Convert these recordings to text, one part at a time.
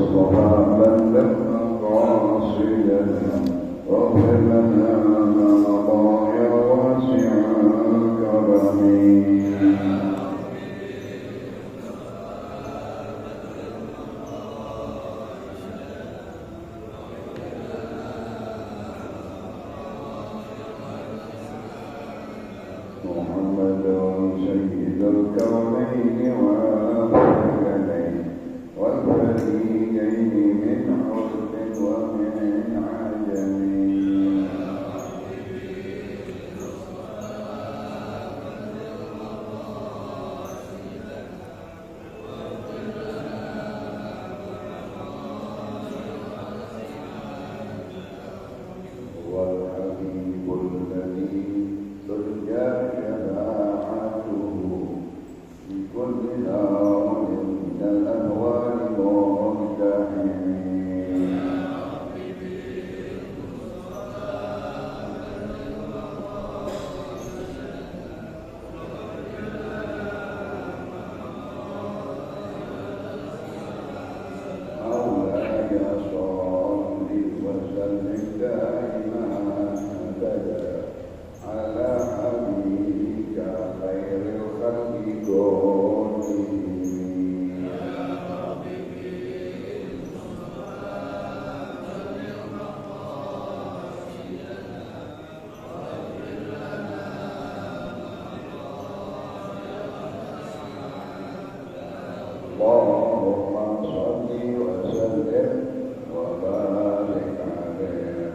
المصطفى بلغ مقاصدنا واغفر لنا ما مضى يا واسع الكرم. محمد سيد الكونين والثقلين والفريقين من عرب ومن عجم. هو الحبيب الذي ترجى شفاعته في كل نار من الأهوال مقتحم. مولاي صل وسلم دائما أبدا على حبيبك خير الخلق كلهم. اللهم صل وسلم وبارك عليه وعلى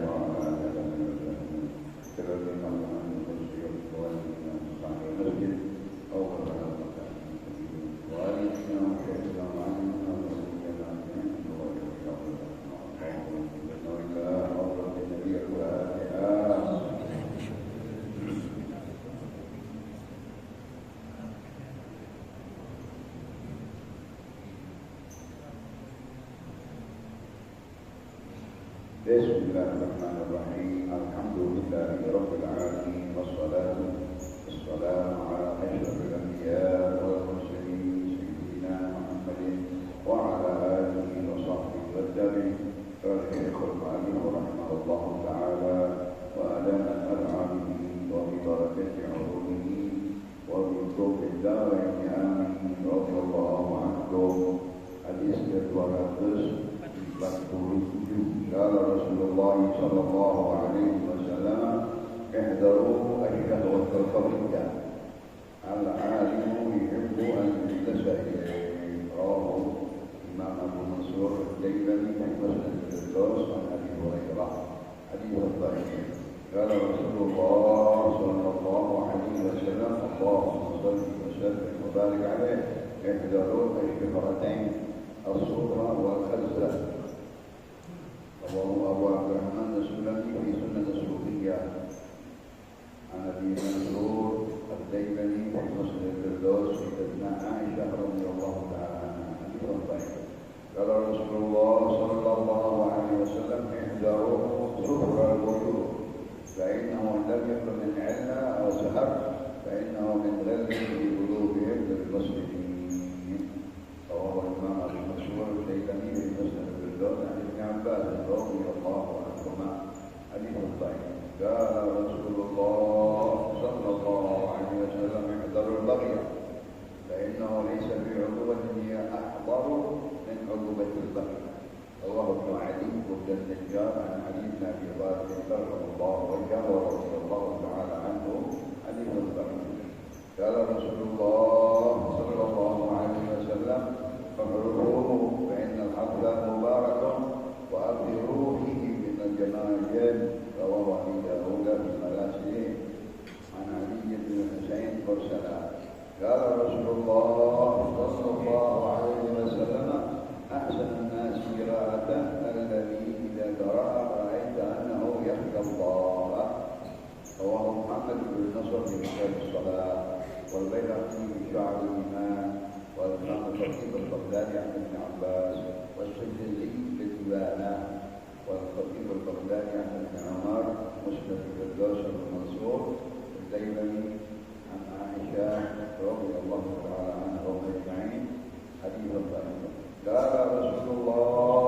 Bismillahirrahmanirrahim. Alhamdulillahi rabbil alamin wassalatu wassalamu ala asyrafil anbiya wal mursalin sayyidina Muhammadin wa ala alihi wa sahbihi wa tabi'in. Syaikhul Mu'allim rahimahullahu ta'ala wa ala man al'amihi wa bi barakati 'ulumihi wa bi tawfiq daraini amin radhiyallahu anhum. Hadis ke-247. Qala Rasulullah sallallahu alaihi wasallam ihdaru ash-shahwatal farida al-alimu yuhibbu an yuntasaba ilayhi. Rawahu Imam Abu Mansur al-Jailani fi Musnad al-Firdaus an Abi Hurairah. Hadis sahih. Qala Rasulullah sallallahu alaihi wasallam Allahumma shalli wa sallim wa barik alaihi ihdaru ash-shahwatain as-sughra wal khazra. رواه أبو عبد الرحمن السلمي في سنة الصوفية عن أبي منصور الديلمي في مسند الفردوس في ابناء عائشة رضي الله تعالى عنها. حديث صحيح. قال رسول الله صلى الله عليه وسلم احذروا سفر الوجوه فإنه لم يكن من علة أو سحر فإنه من غل في قلوبهم للمسلمين. رواه الإمام أبو منصور الديلمي في مسند الفردوس عن ابن عباس رضي الله عنهما. حديث صحيح. قال رسول الله صلى الله عليه وسلم احذروا البغي فإنه ليس في عقوبة هي أحضر من عقوبة البغي. رواه ابن علي وابن النجار عن علي بن أبي طالب كرم الله وجهه ورضي الله تعالى عنه. حديث صحيح. قال رسول الله صلى الله عليه وسلم فاحذروه فإن الحفل مبارك وأبشروا فيه من الجماجم. رواه أبي داود في مراسله عن علي بن الحسين مرسلا. قال رسول الله صلى الله عليه وسلم أحسن الناس قراءة الذي إذا قرأ رأيت أنه يخشى الله. رواه محمد بن نصر في كتاب الصلاة والبيهقي في شعب الإيمان والإمام الخطيب البغدادي عن ابن عباس والسجلي للديوانة والخطيب البغدادي عن ابن عمر مسند الفردوس بن منصور الديلمي عن عائشة رضي الله تعالى عنها أجمعين. حديث صحيح. قال رسول الله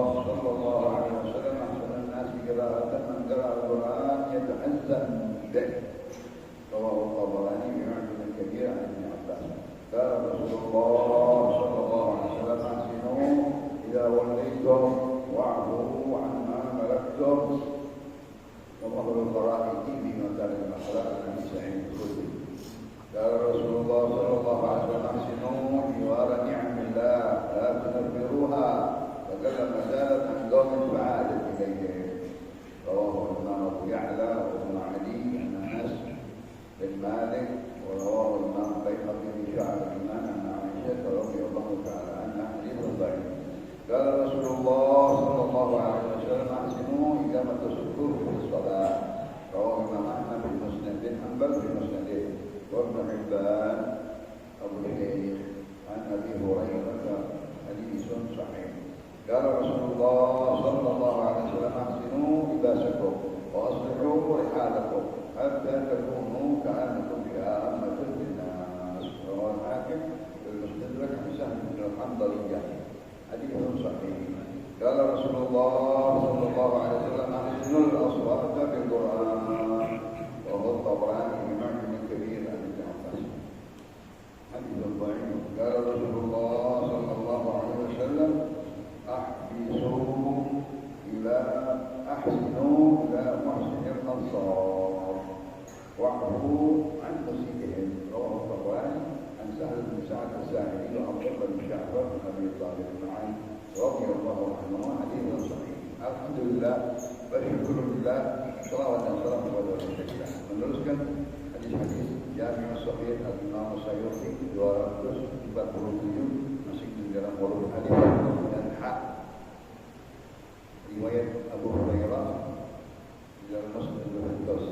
توليتم واعفوا عما ملكتم وفضل الفرائض بما كان المخلوق عن سعيد الخدري. قال رسول الله صلى الله عليه وسلم احسنوا جوار نعم الله لا تنفروها فكلما زالت عن قوم فعادت اليهم. رواه الامام ابو يعلى وابن علي عن انس بن مالك ورواه الامام البيهقي في شعب الايمان عن عائشه رضي الله تعالى عنها حديث ضعيف. قال رسول الله صلى الله عليه وسلم احسنوا اقامه الصفوف في الصلاه. رواه الامام احمد في مسند بن حنبل في مسنده وابن حبان ابو الشيخ عن ابي هريره حديث صحيح. قال رسول الله صلى الله عليه وسلم احسنوا لباسكم واصلحوا رحالكم حتى تكونوا كانكم شامه للناس. رواه الحاكم في المستدرك عن سهل بن الحنظليه حديث صحيح. قال رسول الله صلى الله عليه وسلم احسنوا الاصوات بالقران. وهو الطبراني بمعجم الكبير عن ابن عباس حديث ضعيف. قال رسول الله صلى الله عليه وسلم احسنوا الى محسن الانصار واعفوا عن مسيئهم. رواه الطبراني عن سهل بن سعد الساعدي وعبد الله بن جعفر بن ابي طالب معين رضي الله عنهما حديث صحيح. الحمد لله والشكر لله salawat dan salam kepada Rasulullah. Meneruskan hadis-hadis Jami' As-Sahih Al-Imam As-Sayuti 247 masih di dalam volume hadis dan hak riwayat Abu Hurairah di dalam Musnad Al-Firdaus.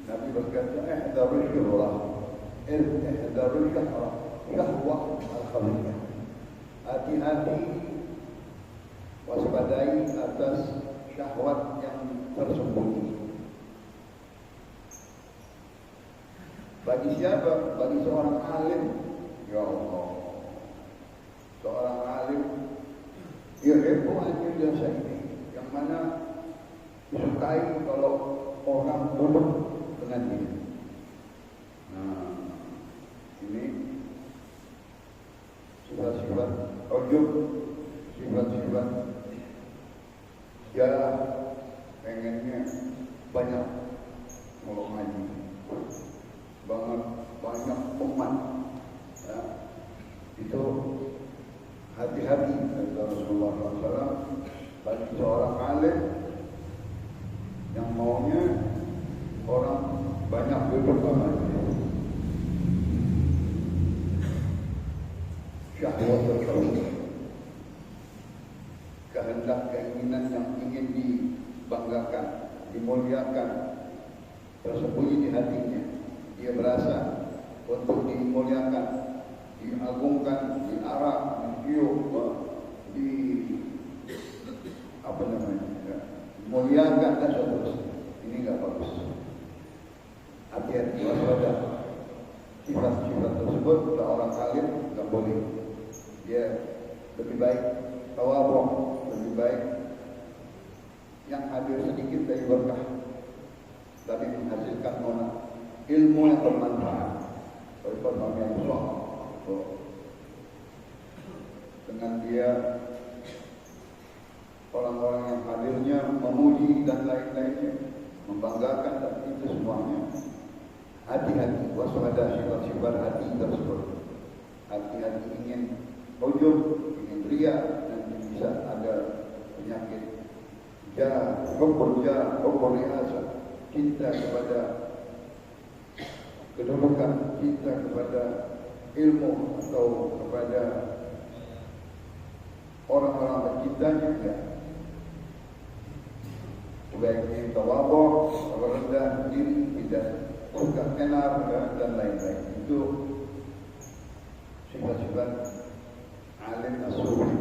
Nabi berkata, "Ihdarul syuhrah, ihdarul syuhrah, syahwah al-khamiyah." Hati-hati, waspadai atas syahwat yang tersembunyi. Bagi siapa? Bagi seorang alim. Ya Allah, seorang alim yuhibbu an yujasa ini, yang mana disukai kalau orang duduk dengan dia. Nah, ini sifat-sifat ujub, sifat-sifat dia pengennya banyak kalau ngaji, banyak umat, ya. Itu hati-hati kata Rasulullah SAW bagi seorang alim yang maunya orang banyak duduk dengannya. Syahwat tersebut, kehendak keinginan yang ingin dibanggakan, dimuliakan, tersembunyi di hatinya. Dia berasa untuk dimuliakan, diagungkan, diarak, ditiup, dimuliakan dan seterusnya. Ini nggak bagus. Hati-hati, waspada. Sifat-sifat tersebut kalau orang alim nggak boleh. Dia lebih baik tawadhu, lebih baik yang hadir sedikit dari berkah, tapi menghasilkan ilmu yang bermanfaat daripada yang besar. Dengan dia orang-orang yang hadirnya memuji dan lain-lainnya, membanggakan, dan itu semuanya hati-hati, waspada sifat-sifat hati tersebut. Hati-hati ingin ujub, ingin ria, dan bisa ada penyakit hubbul riasa, cinta kepada kedudukan, cinta kepada ilmu atau kepada orang-orang tercintanya. Ya, sebaiknya tawadhu, rendah diri, tidak suka tenar dan lain-lain. Itu sifat-sifat alim as-sufi.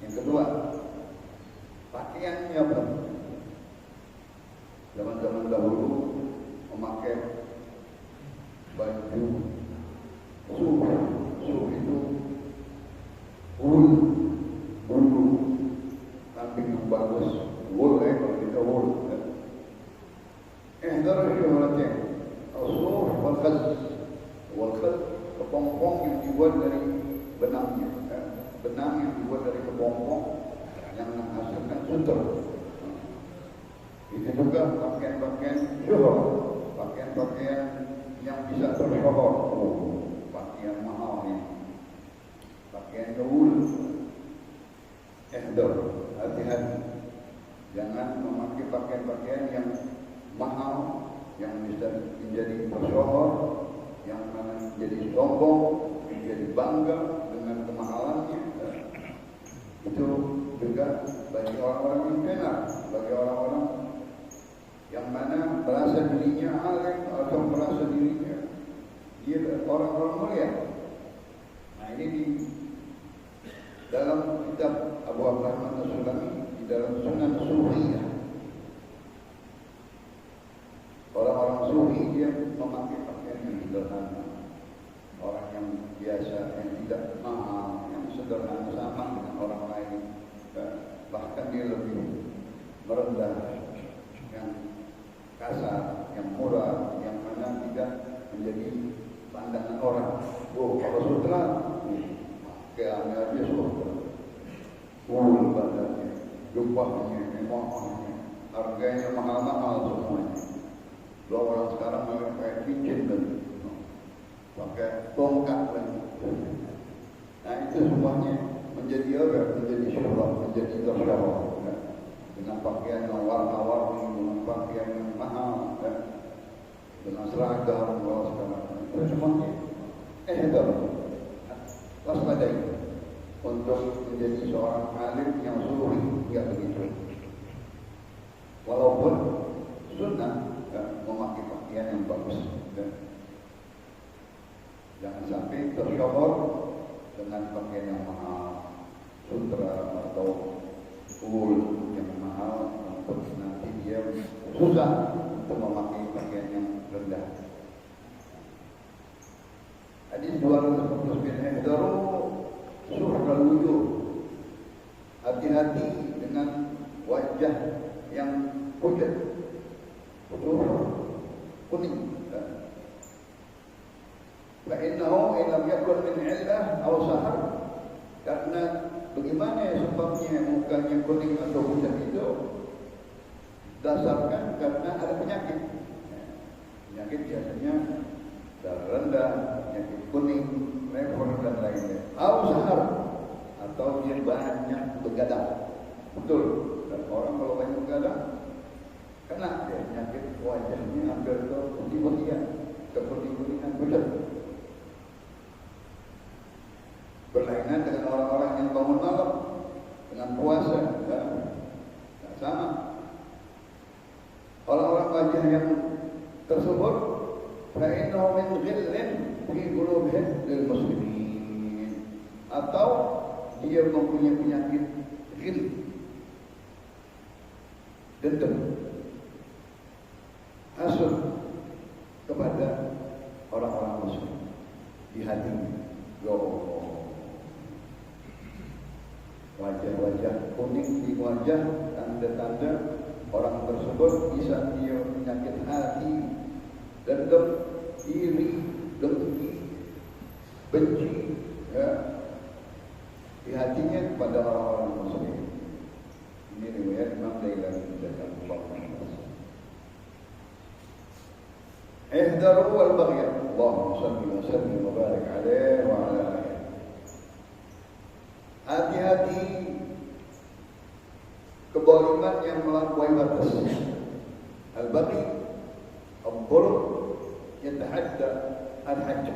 Yang kedua, pakaiannya apa? Zaman-zaman dahulu memakai baju sufi. Sufi itu bulu kambing yang bagus, wool kalau kita wool. Ihdar syuhratnya, as-suf wal khaz. Wal khaz kepompong yang dibuat dari benangnya, benang yang dibuat dari kepompong yang menghasilkan sutra. Itu juga pakaian-pakaian syuhur, pakaian-pakaian yang bisa tersyuhur. Pakaian mahal ini, pakaian gaul. Hati-hati, jangan memakai pakaian-pakaian yang mahal, yang bisa menjadi tersyuhur, yang mana menjadi sombong, menjadi bangga dengan kemahalannya. Itu juga bagi orang-orang yang benar, bagi orang-orang yang mana merasa dirinya alim atau merasa dirinya dia orang-orang mulia. Nah, ini di dalam kitab Abu Abdurrahman As-Sulami, di dalam Sunan Sufiyah, orang-orang sufi dia memakai pakaian yang sederhana. Orang yang biasa, yang tidak mahal, yang sederhana sama dengan orang lain, bahkan dia lebih merendah, yang kasar, yang murah, yang mana tidak menjadi pandangan orang. Oh, kalau sutra, kayak dia sutra, badannya, jubahnya, mewahnya, harganya mahal-mahal semuanya. Dua orang sekarang pakai cincin dan pakai tongkat lagi. Nah, itu semuanya menjadi orang, menjadi syuhrat, menjadi tersyuhur. Dengan pakaian yang warna-warni, dengan pakaian yang mahal, dengan seragam kalau sekarang. Itu semuanya waspadai untuk menjadi seorang alim yang sufi, tidak begitu. Walaupun sunnah memakai pakaian yang bagus, jangan sampai tersyuhur dengan pakaian yang mahal, sutra atau ul yang mahal, untuk nanti dia susah untuk memakai pakaian yang rendah. Hadis 249, ihdaru syuhral wujuh, hati-hati dengan wajah yang pucat, kuning. Fa'innahu ilam yakun min illah aw sahar, karena bagaimana sebabnya mukanya kuning atau pucat itu dasarkan karena ada penyakit. Penyakit biasanya darah rendah, penyakit kuning, lever dan lainnya. Aw sahar, atau dia banyak begadang. Betul, dan orang kalau banyak begadang kena dia penyakit wajahnya hampir ke putih-putihan, ke putih-putihan pucat. Berlainan dengan orang-orang yang bangun malam dengan puasa, tak sama. Orang-orang wajah yang tersebut, fa'innahu min ghillin fi qulubihim lil muslimin, atau dia mempunyai penyakit ghil, dendam, hasud kepada orang-orang muslim di hatinya. Wajah-wajah kuning di wajah, tanda-tanda orang tersebut bisa dia penyakit hati, dendam, iri, dengki, benci, di hatinya kepada orang-orang muslim. Ini riwayat Imam Dailami dan Al-Bukhari. Ihdaru al-baghy. Allahumma shalli wa sallim wa barik alaihi wa ala alihi. Hati-hati kezaliman yang melampaui batas. Al-baghy al-dhulm yatahadda al-hajj.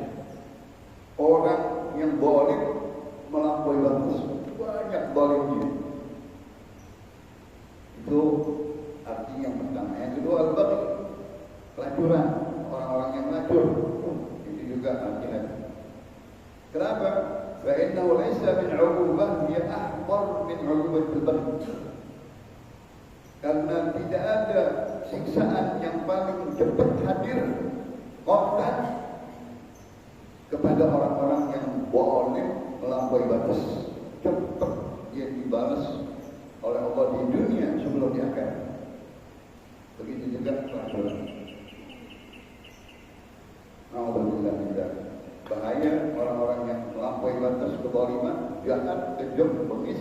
Orang yang zalim melampaui batas, banyak zalimnya. Itu arti yang pertama. Yang kedua, al-baghy, kelacuran, orang-orang yang melacur. Itu juga hati-hati. Kenapa? Fa'innahu laysa min 'uqubah hiya akbar min 'uqubatil baghy. Karena tidak ada siksaan yang paling cepat hadir kontan kepada orang-orang yang zalim melampaui batas. Cepat dia dibalas oleh Allah di dunia sebelum di akhirat. Begitu juga kelacuran. Alhamdulillah, bahaya kezaliman, jahat, kejam, bengis,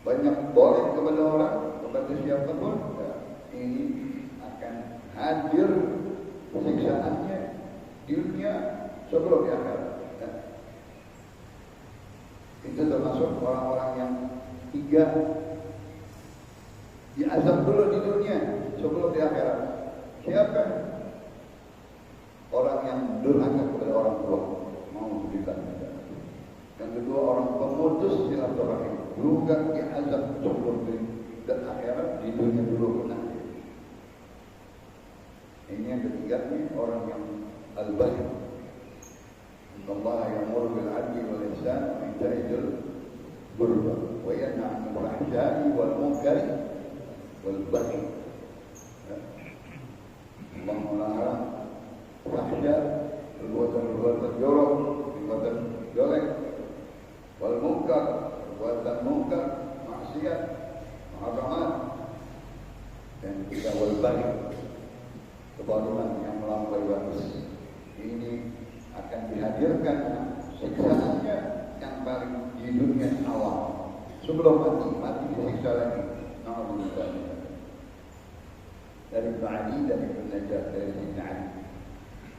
banyak boleh kepada orang, kepada siapapun, ini akan hadir siksaannya di dunia sebelum di akhirat. Itu termasuk orang-orang yang tiga diazab dulu di dunia sebelum di akhirat. Siapa? Orang yang durhaka kepada orang tua, mau berikan. Yang kedua, orang pemutus silaturahim, juga diazab sebelum di akhirat, di dunia dulu pernah. Ini yang ketiga, orang yang al-bakhil. Allah ya'muru bil 'adli wal ihsan wa ita'i dzil qurba wa yanha 'anil fahsya'i wal munkari wal baghi. Allah melarang fahsya, perbuatan jorok, perbuatan jelek, wal munkar, perbuatan munkar, maksiat, muharramat, dan juga wal baghi, kebalikan yang melampaui batas. Ini akan dihadirkan siksaannya yang paling di dunia awal sebelum mati disiksa lagi. Alhamdulillah. Dari Ba'ali, dari Najat, dari Sayyidina Ali.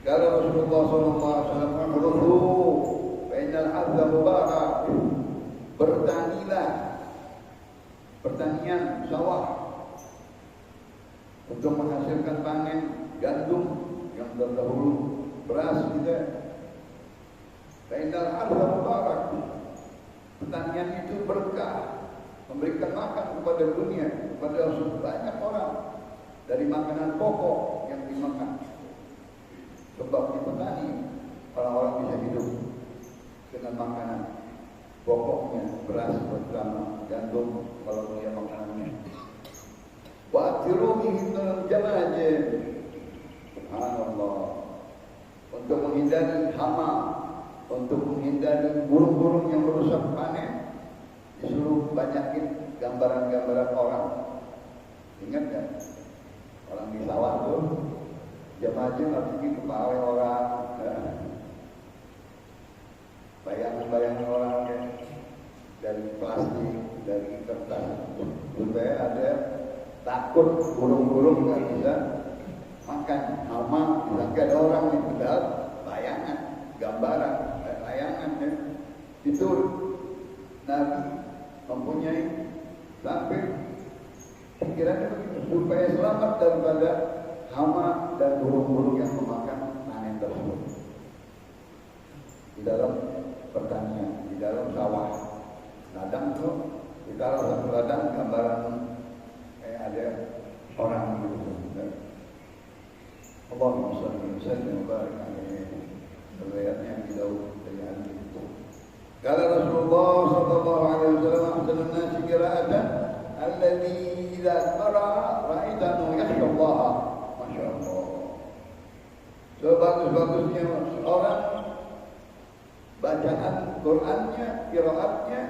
Kalau Rasulullah SAW menurutku, Fainal azza mubarak, bertanilah, pertanian sawah untuk menghasilkan panen gandum yang terdahulu, beras juga. Fainal azza mubarak, pertanian itu berkah, memberikan makan kepada dunia, kepada banyak orang dari makanan pokok yang dimakan. Sebab di petani orang-orang bisa hidup dengan makanan pokoknya, beras bersama gandum kalau dia makanannya. Wa atiruhi dalam jamajin, subhanallah, untuk menghindari hama, untuk menghindari burung-burung yang merusak panen. Disuruh banyakin gambaran-gambaran orang. Ingat kan? Orang di sawah tuh jamaah artinya kepala orang, bayangan-bayangan orang dari plastik, dari kertas, supaya ada takut burung-burung nggak bisa makan hama, tidak ada orang yang pedal, bayangan, gambaran, layangan itu Nabi mempunyai sampai pikirannya begitu, supaya selamat daripada hama dan burung-burung yang memakan panen tersebut. Di dalam pertanian, di dalam sawah, ladang itu kita satu ladang gambaran ada orang gitu. Allahumma shalli wa sallim wa barik alaihi. Riwayatnya yang di Daud dari Ali. Kala Rasulullah sallallahu alaihi wasallam ahsanun nasi qira'atan alladhi idza qara'a ra'aitahu yakhsha Allah. Masyaallah. Sebagus-bagusnya orang bacaan Qur'annya, qiraatnya,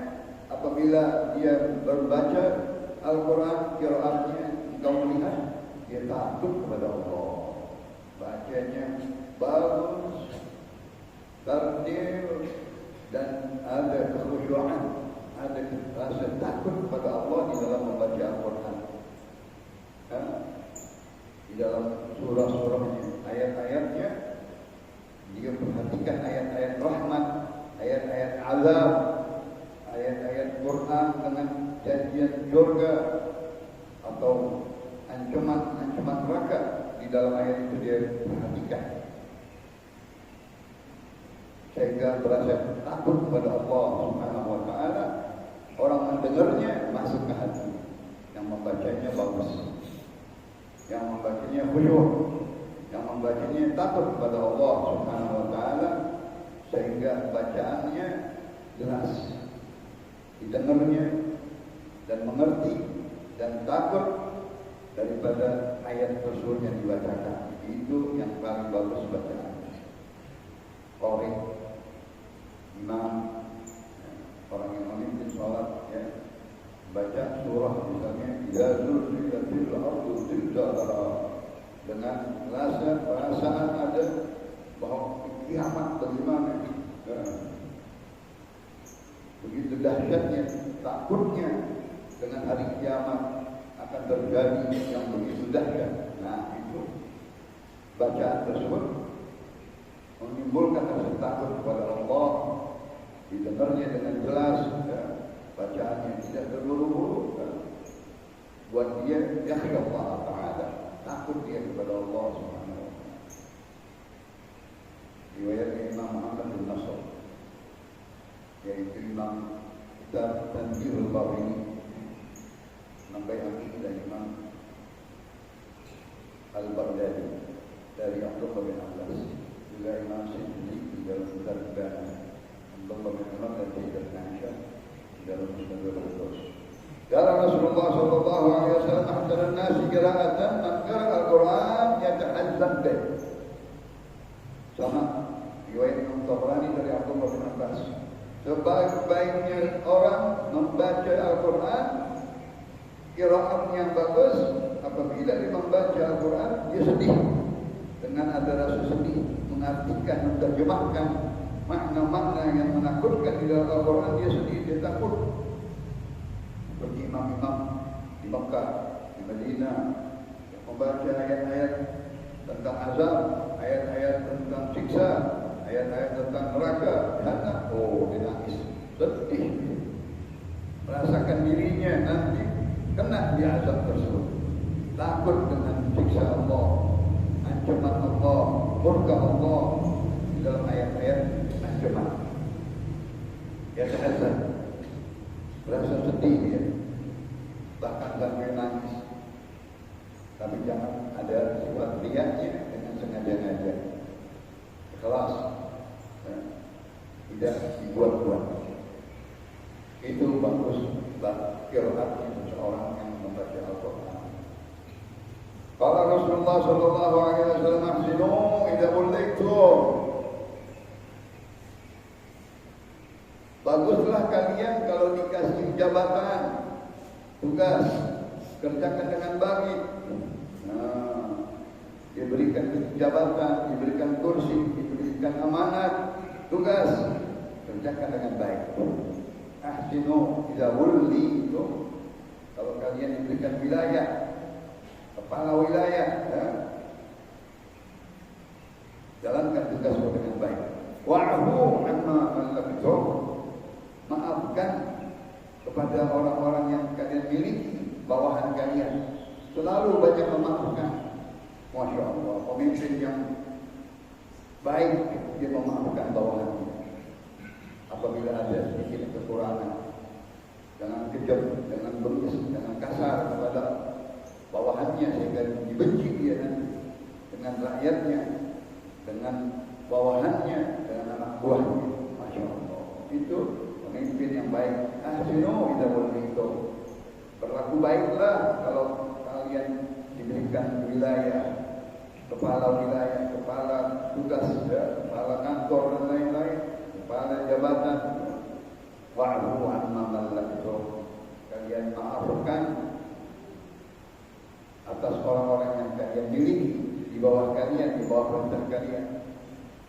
apabila dia berbaca Al-Quran, qiraatnya, engkau melihat dia takut kepada Allah. Bacanya bagus, tartil, dan ada kekhusyuan, ada rasa takut kepada Allah di dalam membaca Al-Quran. Di dalam surah-surahnya, ayat-ayatnya, dia perhatikan ayat-ayat rahmat, ayat-ayat azab, ayat-ayat Quran dengan janjian surga atau ancaman neraka. Di dalam ayat itu dia perhatikan, sehingga berasa takut kepada Allah Subhanahu wa Ta'ala. Orang mendengarnya masuk ke hati, yang membacanya bagus, yang membacanya khusyuk, yang membacanya takut kepada Allah Subhanahu wa Ta'ala, sehingga bacaannya jelas, didengarnya dan mengerti dan takut daripada ayat Rasul yang dibacakan. Itu yang paling bagus bacaan. Qari, imam, orang yang memimpin sholat, ya, baca surah misalnya ya zulzilatil ardu zilzalaha, dengan perasaan ada bahwa kiamat bagaimana, begitu dahsyatnya, takutnya dengan hari kiamat akan terjadi yang begitu dahsyat. Nah, itu bacaan tersebut menimbulkan rasa takut kepada Allah, didengarnya dengan jelas, ya. Bacaannya tidak terburu-buru, ya. Buat dia yakhsha Allah Ta'ala, takut dia kepada Allah Subhanahu wa Ta'ala. Riwayat Imam Muhammad bin Nasr, yaitu Imam kitab Tanbihul Bahri, Imam Baihaqi dan Imam Al-Baghdadi dari Abdullah bin Abbas, juga Imam Sydney di dalam kitab Abdullah bin Umar dan Sayyidat Aisyah di dalam kitab Al-Qur'an. Dalam Rasulullah sallallahu alaihi wasallam ahdaran nasi qira'atan man qara'a al-Qur'an yatahazzab bih. Sama riwayat Imam Tabrani dari Abdullah bin Abbas. Sebaik-baiknya orang membaca Al-Quran, qiraat yang bagus, apabila dia membaca Al-Quran dia sedih dengan ada rasa sedih, mengartikan, menerjemahkan makna-makna yang menakutkan di dalam Al-Quran, dia sedih, dia takut. Seperti imam-imam di Mekah, di Madinah yang membaca ayat-ayat tentang azab, ayat-ayat tentang siksa, ayat-ayat tentang neraka, jahannam, oh dia nangis, sedih, merasakan dirinya nanti kena di azab tersebut, takut dengan siksa Allah, ancaman Allah, murka Allah di dalam ayat-ayat ancaman. Ya terasa berasa sedih dia, bahkan sampai nangis. Tapi jangan ada sifat riaknya dengan sengaja-ngaja, ikhlas, ya, tidak dibuat-buat. Itu bagus qiraatnya seseorang yang membaca Al-Quran. Qala Rasulullah sallallahu alaihi wasallam ahsinu idza bullaitum. Baguslah kalian kalau dikasih jabatan, tugas, kerjakan dengan baik. Nah, diberikan jabatan, diberikan kursi, diberikan amanat, tugas, kerjakan dengan baik. Ahsinu idza wullitum. Kalau kalian diberikan wilayah, kepala wilayah, ya, jalankan tugas dengan baik. Wa'fu amma malaktum. Maafkan kepada orang-orang yang kalian miliki, bawahan kalian. Selalu banyak memaafkan. Masya Allah, pemimpin yang baik dia memaafkan bawahannya. Apabila ada sedikit kekurangan, jangan kejam, jangan bengis, jangan kasar kepada bawahannya sehingga dibenci dia nanti dengan rakyatnya, dengan bawahannya, dengan anak buahnya. Masya Allah, itu pemimpin yang baik. Ahsinu idza wullitum. Berlaku baiklah kalau kalian diberikan wilayah, kepala wilayah, kepala tugas, ya, kepala kantor dan lain-lain, kepala jabatan. Wa'fu amma malaktum. Kalian maafkan atas orang-orang yang kalian miliki di bawah kalian, di bawah perintah kalian.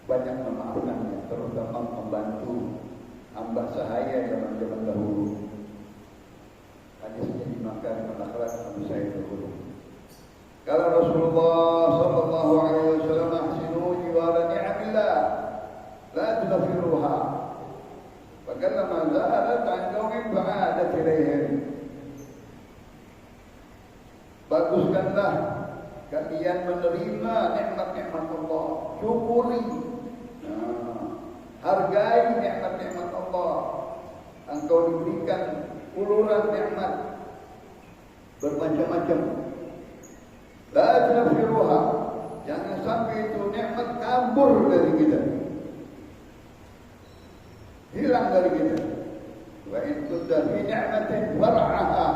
Banyak memaafkannya, terutama membantu hamba sahaya zaman-zaman dahulu. Hadisnya dimakan al-akhlak Abu Sa'id al-Khudri. Kalau Rasulullah sallallahu alaihi wasallam ahsinu jiwara ni'amillah la tudfiruha. Fakalama zaharat an qaumin ba'adat ilaihim. Baguskanlah kalian menerima nikmat-nikmat Allah, syukuri. Hargai nikmat-nikmat Allah. Engkau diberikan uluran nikmat bermacam-macam. La tunfiruha. Jangan sampai itu nikmat kabur dari kita, hilang dari kita. Wa in kunta fi ni'matin far'aha.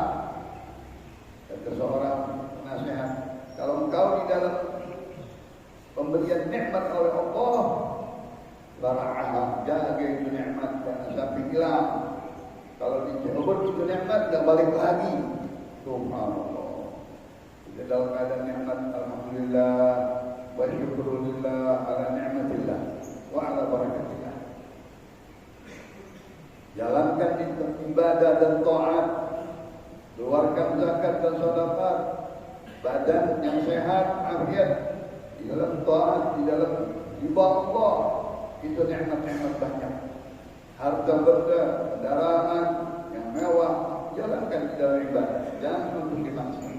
Kata seorang nasihat, kalau engkau di dalam pemberian nikmat oleh Allah, far'aha, jaga itu nikmat, jangan sampai hilang. Kalau dicabut itu nikmat, tidak balik lagi. Subhanallah. Di dalam keadaan nikmat, alhamdulillah, wa syukurulillah ala ni'matillah wa ala barakatillah. Jalankan ibadah dan taat, keluarkan zakat dan sedekah, badan yang sehat, afiat di dalam taat, di dalam ibadah Allah, itu nikmat-nikmat banyak. Harta benda, kendaraan yang mewah, jalankan di dalam ibadah, jangan untuk dimaksud.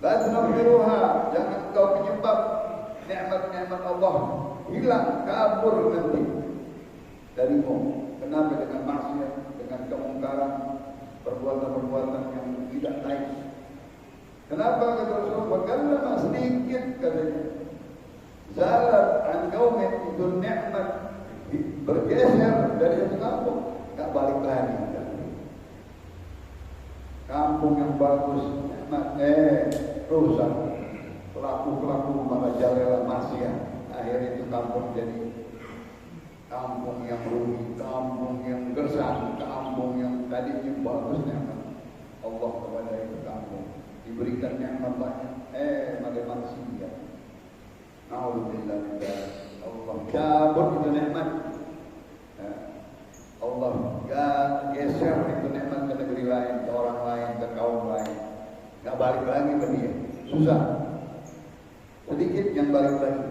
La tunfiruha, jangan kau penyebab nikmat-nikmat Allah hilang, kabur nanti darimu. Kenapa? Dengan maksiat, dengan kemungkaran, perbuatan-perbuatan yang tidak baik. Kenapa? Kata Rasulullah, "Fakallama sedikit," katanya, "zalat an qaumin itu nikmat bergeser dari satu kampung, tak balik lagi." Kampung yang bagus, nikmat, rusak. Pelaku-pelaku merajalela maksiat. Akhirnya itu kampung jadi kampung yang rugi, kampung yang gersang, kampung yang tadinya bagus nikmat Allah kepada itu kampung. Diberikan nikmat banyak, malah maksiat. Alhamdulillah, Allah cabut itu nikmat. Allah geser itu nikmat ke negeri lain, ke orang lain, ke kaum lain. Nggak balik lagi ke dia, susah. Sedikit yang balik lagi.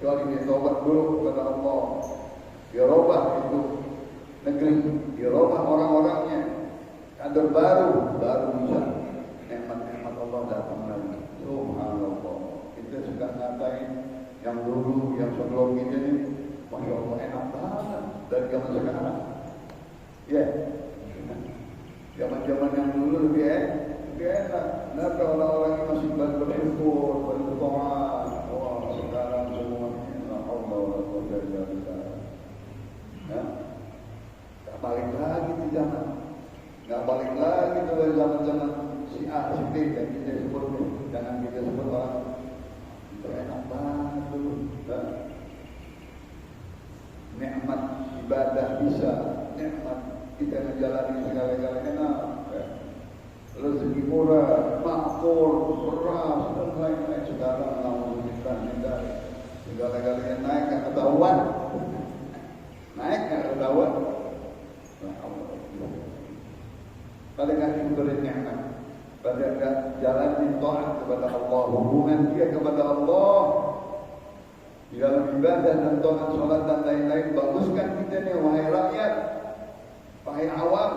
Kecuali dia tobat dulu kepada Allah, dia robah itu negeri, dia robah orang-orangnya, kader baru bisa nikmat-nikmat Allah datang lagi. Subhanallah. Kita suka ngatain yang dulu, yang sebelum ini, Masya Allah enak banget dari zaman sekarang. Ya, zaman-zaman yang dulu lebih enak. Kenapa orang-orang ini masih bersyukur, berdoa? Wah, sekarang semua Allah nggak balik lagi di zaman, nggak balik lagi dari zaman-zaman si A, si B yang kita sebut. Jangan kita sebut orang itu enak banget dulu. Nikmat ibadah bisa, nikmat kita menjalani segala-galanya enak. Rezeki murah, makmur, beras dan lain-lain. Sekarang alhamdulillah segala-galanya naik nggak ketahuan, naik nggak ketahuan. Pada kali beri nikmat, pada jalan taat kepada Allah, hubungan dia kepada Allah di dalam ibadah dan taat, sholat dan lain-lain. Baguskan kita nih, wahai rakyat, wahai awam.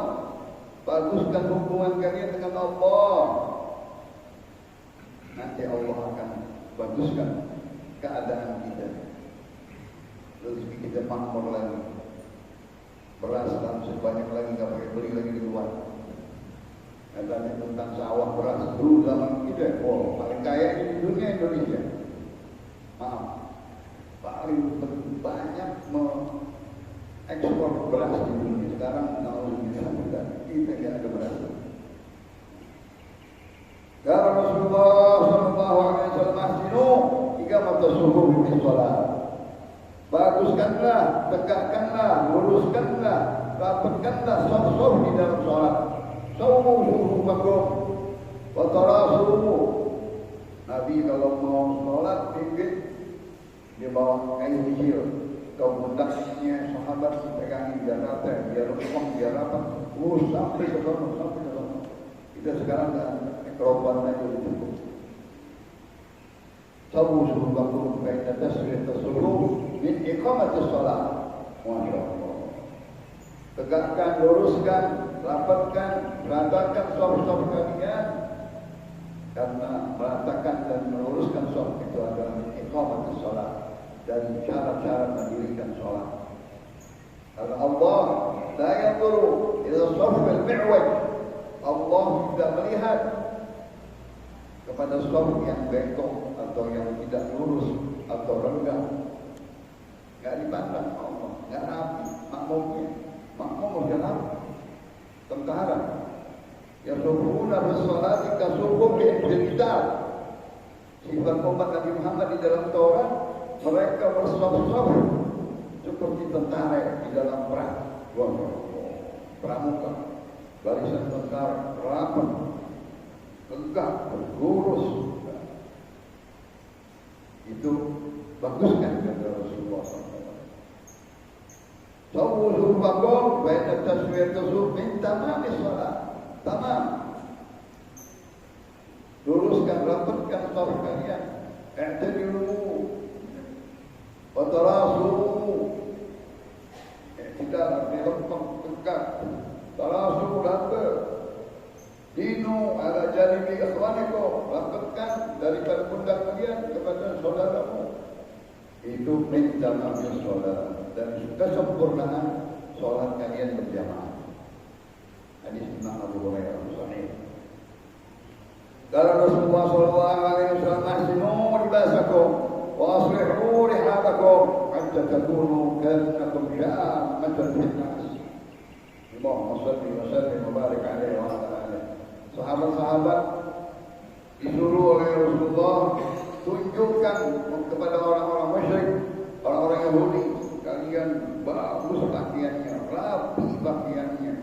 Baguskan hubungan kalian dengan Allah. Nanti Allah akan baguskan keadaan kita. Rezeki kita makmur lagi. Beras dan sebanyak lagi, nggak pakai beli lagi di luar. Katanya tentang sawah beras dulu zaman kita, paling kaya di dunia Indonesia. Maaf, paling banyak ekspor beras di dunia. Sekarang kita tidak ada beras. Ya Rasulullah sallallahu alaihi wasallam, ahsinu iqamata suhuf fi shalah. Baguskanlah, tegakkanlah, luruskanlah, rapatkanlah shaf-shaf di dalam salat. Sawu suhufakum wa tarasuhu. Nabi kalau mau salat pinggir di bawah kayu kecil. Kau pundaknya sahabat pegangin biar rata, biar lempeng, biar apa, sampai ke sana. Kita sekarang keroban aja cukup. Sawu suhufakum baina tasrif tasruh min iqamatis shalah. Masya Allah. Tegakkan, luruskan, rapatkan, ratakan shaf-shaf kalian. Karena meratakan dan meluruskan shaf itu adalah iqamatis shalah, dan syarat-syarat mendirikan sholat. Karena Allah la yanzuru ila shaf al-mi'waj. Allah tidak melihat kepada shaf yang bengkok atau yang tidak lurus atau rendah. Enggak dipandang Allah, enggak rapi makmumnya. Makmum harus rapi. Tentara yasufuna bis-sholati kasufum bil-qital. Sifat umat Nabi Muhammad di dalam Taurat, mereka bersaf-saf seperti tentara di dalam perang. Pramuka, barisan tentara rapat, tegak, lurus. Itu baguskan kata Rasulullah SAW. sufufakum wa inna taswiyatahu min tamamis shalah. Tamam. Luruskan, rapatkan salat kalian. I'tadilu wa tarasu. I'tidal dirempang tegak. Tarasu rata. Dinu ala janibi ikhwanikum, rapatkan daripada pundak kalian kepada saudaramu. Itu minta maaf saudara dan kesempurnaan sholat kalian berjamaah. Hadis Imam Abu Hurairah sahih. Qala Rasulullah sallallahu alaihi wasallam ahsinu libasakum wa aslihu rihabakum hatta takunu ka'annakum shammatan fil nas. Allahumma shalli wa sallim wa barik alaihi wa ala alihi. Sahabat-sahabat disuruh oleh Rasulullah tunjukkan kepada orang-orang musyrik, orang-orang Yahudi, kalian bagus pakaiannya, rapi pakaiannya,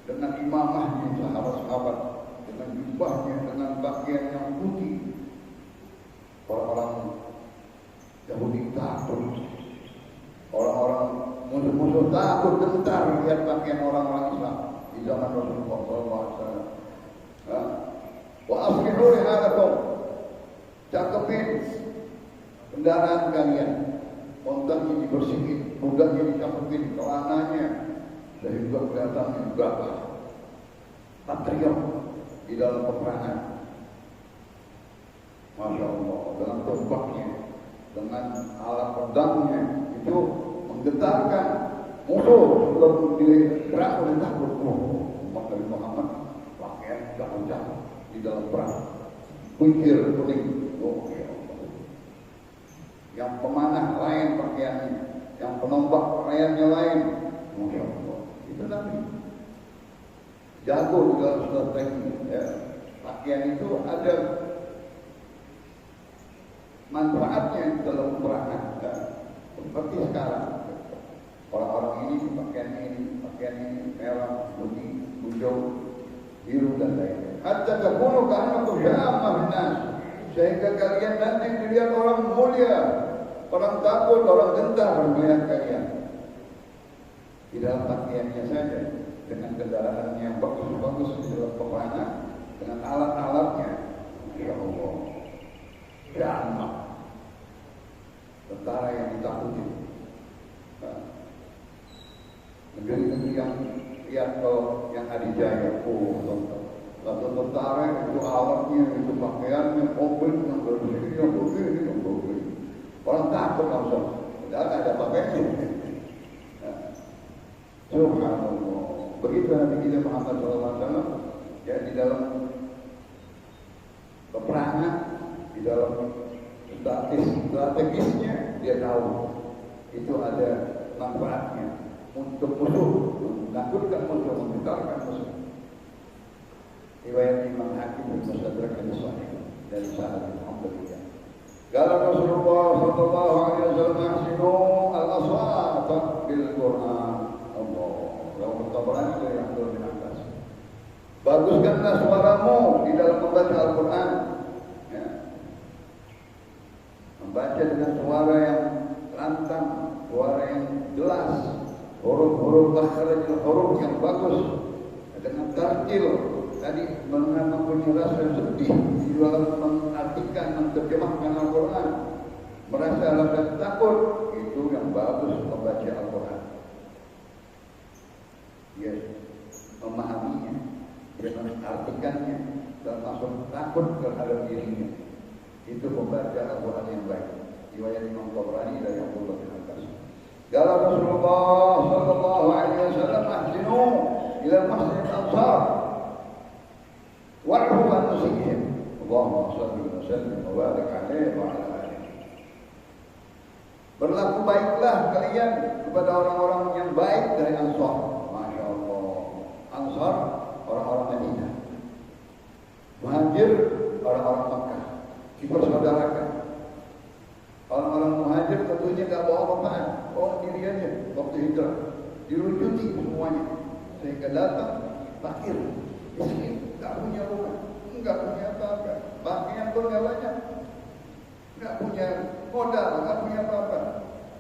dengan imamahnya sahabat-sahabat, dengan jubahnya, dengan pakaian yang putih. Orang-orang Yahudi takut, orang-orang musuh-musuh takut, gentar lihat pakaian orang-orang Islam di zaman Rasulullah SAW. Wa aslihu rihalakum, cakepin kendaraan kalian, montanya dibersihin, kudanya dicapetin, celananya, sehingga kelihatannya gagah, patriot di dalam peperangan. Masya Allah, dengan tombaknya, dengan alat pedangnya, itu menggetarkan musuh sebelum digerak oleh takut. Umat Nabi Muhammad pakaian gagah di dalam perang, kuncir kuning. Oh ya Allah. Yang pemanah lain pakaiannya, yang penombak pakaiannya lain. Masya Allah. Itu Nabi jago di dalam strategi. Ya. Pakaian itu ada manfaatnya dalam peperangan. Ya. Seperti sekarang, orang-orang ini pakaian ini merah, putih, hijau, biru dan lainnya. Hatta takunu ka'annakum shammah fil nas. Sehingga kalian nanti dilihat orang mulia, orang takut, orang gentar melihat kalian. Di dalam pakaiannya saja, dengan kendaraannya yang bagus-bagus di dalam peperangan, dengan alat-alatnya, ya Allah, damai, tentara yang ditakuti. Negeri-negeri yang lihat kalau yang adijaya, atau tentara itu alatnya, itu pakaiannya, mobil yang berbeda, yang berbeda. Orang takut langsung, padahal ada pakaiannya. Subhanallah. Begitu Nabi kita Muhammad SAW, ya di dalam peperangan, di dalam strategisnya dia tahu itu ada manfaatnya untuk musuh, menakutkan musuh, menggetarkan musuh. Riwayat Imam Hakim bin Mustadrak al-Sahih dari sahabat Alhamdulillah. Qala Rasulullah sallallahu alaihi wasallam ahsinu al-aswat bil Quran. Allah. Rawi Tabrani dari Abdullah bin Abbas. Baguskanlah suaramu di dalam membaca Al-Quran. Ya. Membaca dengan suara yang lantang, suara yang jelas, huruf-huruf makhrajul huruf yang bagus, dengan tartil. Tadi mempunyai rasa sedih di dalam mengartikan, menerjemahkan Al-Quran, merasa rasa takut, itu yang bagus membaca Al-Quran. Dia memahaminya, dia mengartikannya, dan langsung takut terhadap dirinya. Itu membaca Al-Quran yang baik. Riwayat Imam Tabrani dari Abdullah bin Abbas. Qala Rasulullah sallallahu alaihi wasallam ahsinu ila masjid al-Ansar wa'fu an nusihim. Allahumma shalli wa sallim wa barik alaihi wa ala alihi. Berlaku baiklah kalian kepada orang-orang yang baik dari Ansar. Masya Allah. Ansar orang-orang Madinah. Muhajir orang-orang Makkah. Dipersaudarakan. Orang-orang muhajir tentunya tidak bawa apa-apaan, bawa diriannya waktu hijrah, dirujuti semuanya, sehingga datang fakir, miskin, tidak punya rumah, tidak punya apa-apa, pakaian pun tidak banyak, tidak punya modal, tidak punya apa-apa.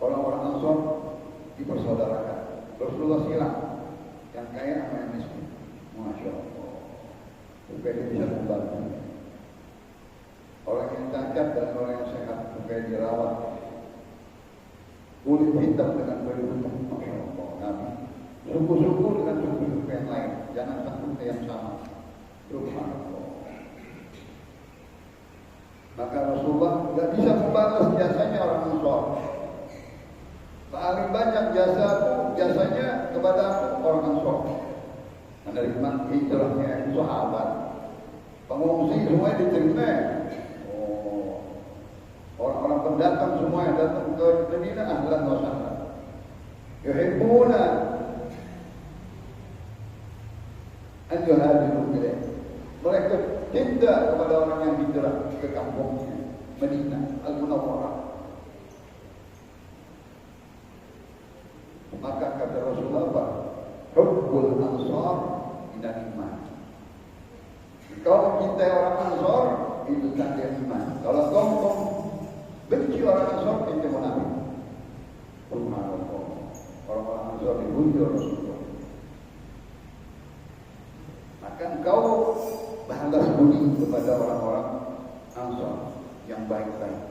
Orang-orang Ansar dipersaudarakan, Rasulullah silang yang kaya sama yang miskin. Masya Allah. Supaya dia bisa membantu orang yang cacat dan orang yang sehat, supaya dirawat. Kulit hitam dengan kulit hitam. Masya Allah. Nabi suku-suku dengan suku-suku yang lain, jangan takut yang sama. Subhanallah. Maka Rasulullah tidak bisa membalas jasanya orang Ansor. Paling banyak jasanya kepada aku orang Ansor. Menerima hijrahnya sahabat, pengungsi semua diterima. Orang-orang pendatang semua yang datang ke Madinah ahlan wa sahlan. Yuhibbuna an yuhajiru ilaih. Mereka cinta kepada orang yang hijrah ke kampungnya Madinah Al-Munawwarah. Maka kata Rasulullah apa? Hubbul Ansar minal iman. Kau mencintai orang Ansar itu tanda iman. Kalau kau benci orang Ansar itu munafik. Subhanallah. Orang-orang Ansar dipuji Rasulullah. Maka engkau balas budi kepada orang-orang Ansar yang baik-baik.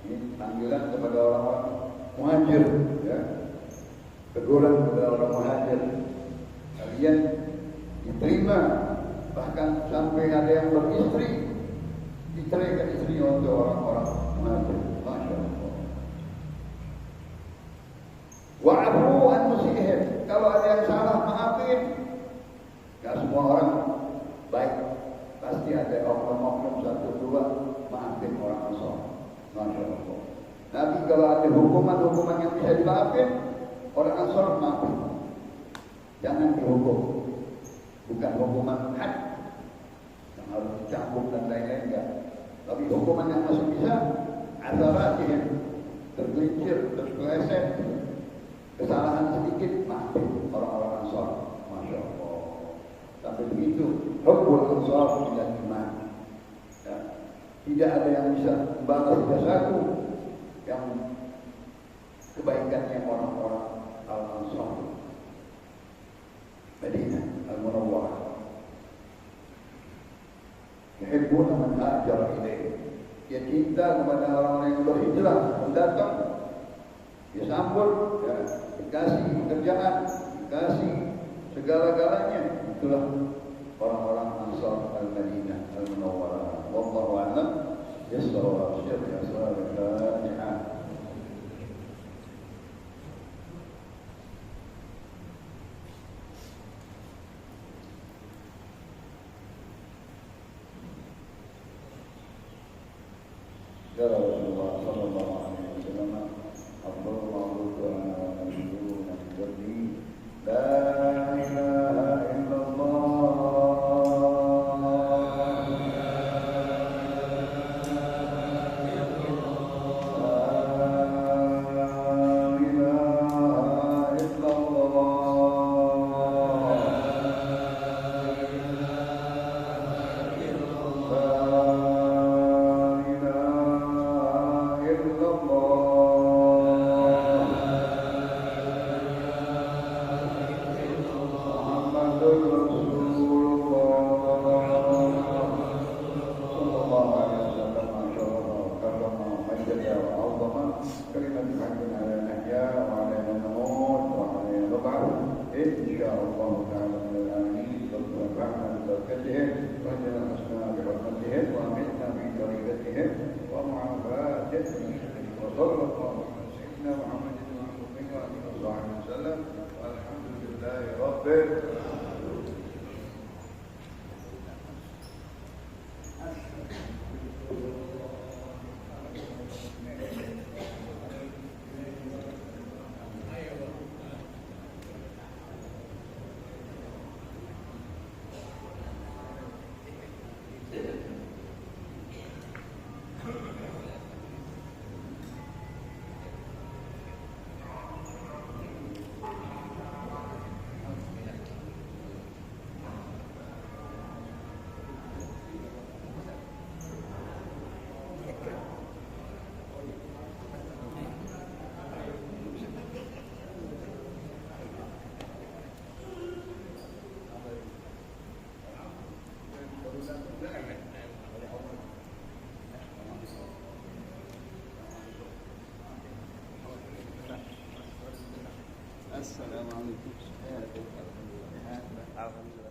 Ini panggilan kepada orang-orang muhajir, ya. Teguran kepada orang muhajir. Kalian diterima, bahkan sampai ada yang beristri, diceraikan istrinya untuk orang-orang muhajir. Masya Allah. Wa'afu an musihim. Kalau ada yang salah, maafin. Gak semua orang baik. Pasti ada oknum-oknum satu dua, maafin orang Ansar. Masya Allah. Tapi kalau ada hukuman-hukuman yang bisa dimaafin, orang Ansar maafin. Jangan dihukum. Bukan hukuman had yang harus dicambuk dan lain-lain, enggak. Tapi hukuman yang masih bisa, azaratihim, tergelincir, terpeleset, kesalahan sedikit, maafin orang-orang Ansar. Masya Allah. Sampai begitu, hubbul Ansar tidak iman. Ya. Tidak ada yang bisa membalas jasaku yang kebaikannya orang-orang Al-Ansar Madinah Al-Munawwarah. Yuhibbuna man hajara ilaih. Dia cinta kepada orang-orang yang berhijrah, mendatang. Dia sambut, ya, dikasih pekerjaan, dikasih segala-galanya. Itulah orang-orang Ansar Al-Madinah Al-Munawwarah. Wallahu a'lam. Yasra syekh Yasra al-Fatihah. Ya Rasulullah sallallahu alaihi wasallam, afdal ma'ruf wa nabiyuna bi la ilaha illallah. Assalamualaikum. Alhamdulillah.